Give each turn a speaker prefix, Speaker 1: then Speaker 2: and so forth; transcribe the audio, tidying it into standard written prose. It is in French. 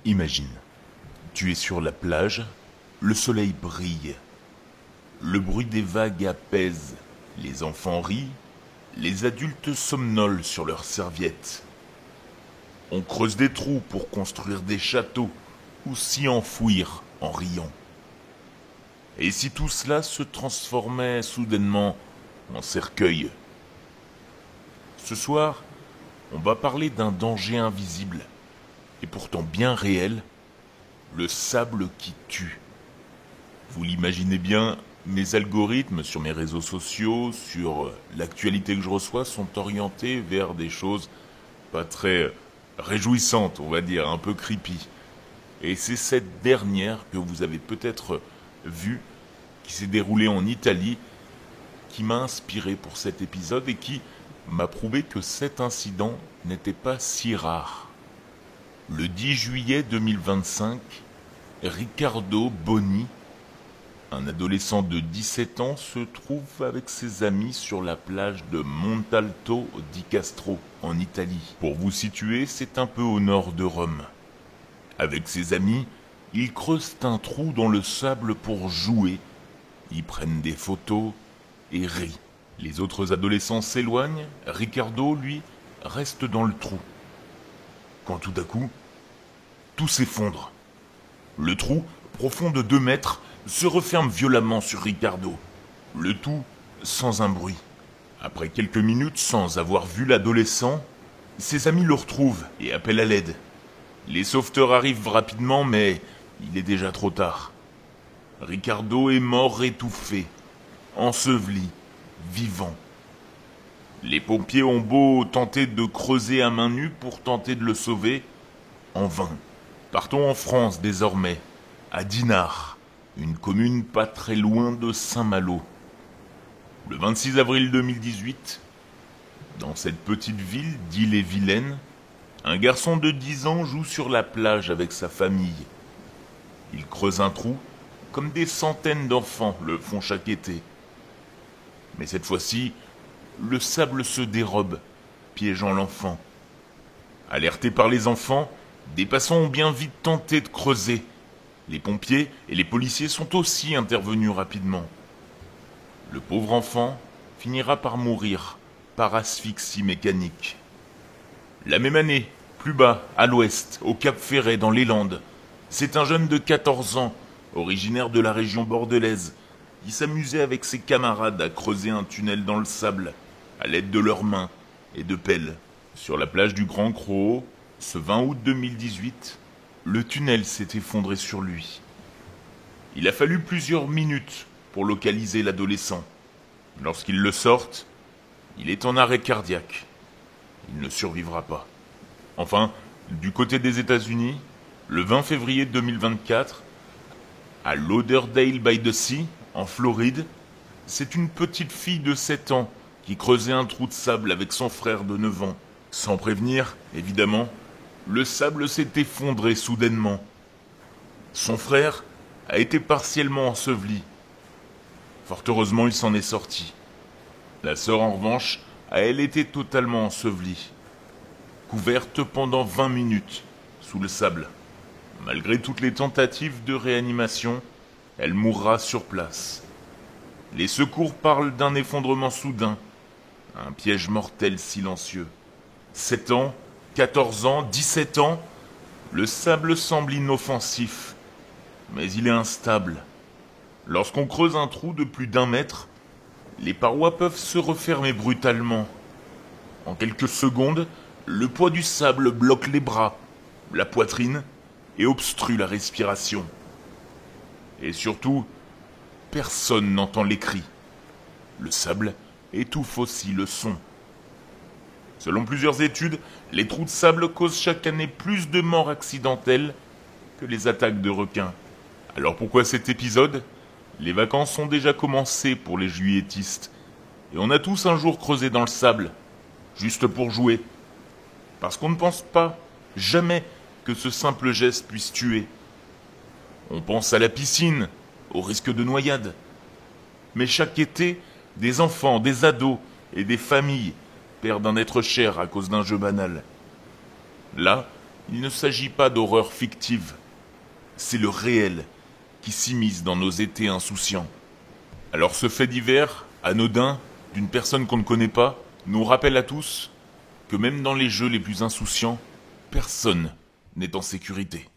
Speaker 1: Imagine, tu es sur la plage, le soleil brille, le bruit des vagues apaise, les enfants rient, les adultes somnolent sur leurs serviettes. On creuse des trous pour construire des châteaux ou s'y enfouir en riant. Et si tout cela se transformait soudainement en cercueil? Ce soir, on va parler d'un danger invisible, et pourtant bien réel, le sable qui tue. Vous l'imaginez bien, mes algorithmes sur mes réseaux sociaux, sur l'actualité que je reçois, sont orientés vers des choses pas très réjouissantes, on va dire, un peu creepy. Et c'est cette dernière que vous avez peut-être vue, qui s'est déroulée en Italie, qui m'a inspiré pour cet épisode et qui m'a prouvé que cet incident n'était pas si rare. Le 10 juillet 2025, Riccardo Boni, un adolescent de 17 ans, se trouve avec ses amis sur la plage de Montalto di Castro, en Italie. Pour vous situer, c'est un peu au nord de Rome. Avec ses amis, ils creusent un trou dans le sable pour jouer. Ils prennent des photos et rient. Les autres adolescents s'éloignent, Riccardo, lui, reste dans le trou. Quand tout à coup, tout s'effondre. Le trou, profond de 2 mètres, se referme violemment sur Riccardo. Le tout sans un bruit. Après quelques minutes sans avoir vu l'adolescent, ses amis le retrouvent et appellent à l'aide. Les sauveteurs arrivent rapidement, mais il est déjà trop tard. Riccardo est mort étouffé, enseveli, vivant. Les pompiers ont beau tenter de creuser à main nue pour tenter de le sauver, en vain. Partons en France désormais, à Dinard, une commune pas très loin de Saint-Malo. Le 26 avril 2018, dans cette petite ville d'Ille-et-Vilaine, un garçon de 10 ans joue sur la plage avec sa famille. Il creuse un trou, comme des centaines d'enfants le font chaque été. Mais cette fois-ci, le sable se dérobe, piégeant l'enfant. Alertés par les enfants, des passants ont bien vite tenté de creuser. Les pompiers et les policiers sont aussi intervenus rapidement. Le pauvre enfant finira par mourir par asphyxie mécanique. La même année, plus bas, à l'ouest, au Cap Ferret, dans les Landes, c'est un jeune de 14 ans, originaire de la région bordelaise, qui s'amusait avec ses camarades à creuser un tunnel dans le sable, à l'aide de leurs mains et de pelles. Sur la plage du Grand Croc, ce 20 août 2018, le tunnel s'est effondré sur lui. Il a fallu plusieurs minutes pour localiser l'adolescent. Lorsqu'ils le sortent, il est en arrêt cardiaque. Il ne survivra pas. Enfin, du côté des États-Unis, le 20 février 2024, à Lauderdale-by-the-Sea, en Floride, c'est une petite fille de 7 ans qui creusait un trou de sable avec son frère de 9 ans. Sans prévenir, évidemment, le sable s'est effondré soudainement. Son frère a été partiellement enseveli. Fort heureusement, il s'en est sorti. La sœur, en revanche, a elle été totalement ensevelie, couverte pendant 20 minutes sous le sable. Malgré toutes les tentatives de réanimation, elle mourra sur place. Les secours parlent d'un effondrement soudain, un piège mortel silencieux. 7 ans, 14 ans, 17 ans, le sable semble inoffensif, mais il est instable. Lorsqu'on creuse un trou de plus d'1 mètre, les parois peuvent se refermer brutalement. En quelques secondes, le poids du sable bloque les bras, la poitrine et obstrue la respiration. Et surtout, personne n'entend les cris. Le sable étouffe aussi le son. Selon plusieurs études, les trous de sable causent chaque année plus de morts accidentelles que les attaques de requins. Alors pourquoi cet épisode ? Les vacances ont déjà commencé pour les juilletistes. Et on a tous un jour creusé dans le sable, juste pour jouer. Parce qu'on ne pense pas, jamais, que ce simple geste puisse tuer. On pense à la piscine, au risque de noyade. Mais chaque été, des enfants, des ados et des familles perdent un être cher à cause d'un jeu banal. Là, Il ne s'agit pas d'horreur fictive. C'est le réel qui s'immisce dans nos étés insouciants. Alors ce fait divers, anodin, d'une personne qu'on ne connaît pas, nous rappelle à tous que même dans les jeux les plus insouciants, personne n'est en sécurité.